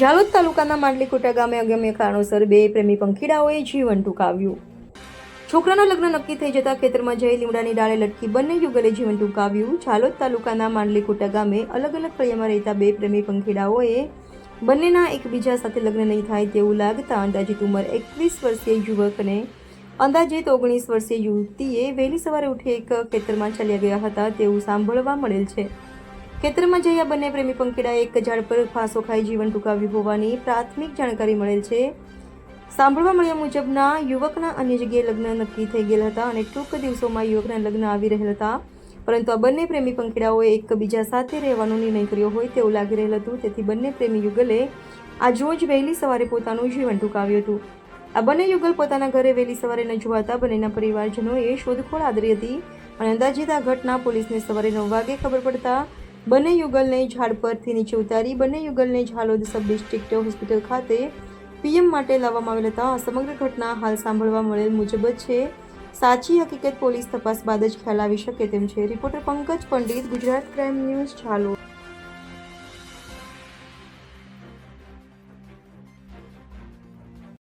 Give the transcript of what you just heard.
ઝાલોદ તાલુકાના માંડલીકોટા ગામે અગમ્ય કારણોસર બે પ્રેમી પંખીડાઓએ જીવન ટૂંકાવ્યું। છોકરાના લગ્ન નક્કી થઈ જતા ખેતરમાં જઈ લીમડાની ડાળે લટકી બંને યુગલે જીવન ટૂંકાવ્યું। ઝાલોદ તાલુકાના માંડલીકોટા ગામે અલગ અલગ ફળિયામાં રહેતા બે પ્રેમી પંખીડાઓએ બંનેના એકબીજા સાથે લગ્ન નહીં થાય તેવું લાગતા અંદાજિત ઉંમર 21 વર્ષીય યુવક અને અંદાજિત 19 વર્ષીય યુવતીએ વહેલી સવારે ઉઠી એક ખેતરમાં ચાલ્યા ગયા હતા તેવું સાંભળવા મળેલ છે। ખેતરમાં જઈ આ બંને પ્રેમી પંખીડાએ એક ઝાડ પર ફાંસો ખાઈ જીવન ટૂંકાવ્યું હોવાની પ્રાથમિક જાણકારી મળેલ છે। સાંભળવા મળ્યા મુજબના યુવકના અન્ય જગ્યાએ લગ્ન નક્કી થઈ ગયેલ હતા અને ટૂંક દિવસોમાં યુવકના લગ્ન આવી રહેલ હતા, પરંતુ આ બંને પ્રેમી પંખીડાઓએ એકબીજા સાથે રહેવાનો નિર્ણય કર્યો હોય તેવું લાગી રહેલ હતું। તેથી બંને પ્રેમી યુગલે આજરોજ વહેલી સવારે પોતાનું જીવન ટૂંકાવ્યું હતું। આ બંને યુગલ પોતાના ઘરે વહેલી સવારે ન જોવાતા બંનેના પરિવારજનોએ શોધખોળ આદરી હતી અને અંદાજિત આ ઘટના પોલીસને સવારે 9 વાગે ખબર પડતા બંને યુગલને ઝાડ પરથી નીચે ઉતારી બંને યુગલને ઝાલોદ સબ ડિસ્ટ્રિક્ટ હોસ્પિટલ ખાતે પીએમ માટે લાવવામાં આવેલ હતા। આ સમગ્ર ઘટના હાલ સાંભળવા મળેલ મુજબ જ છે। સાચી હકીકત પોલીસ તપાસ બાદ જ ખ્યાલ આવી શકે તેમ છે। Reporter Pankaj Pandit, Gujarat crime news, Jhalod.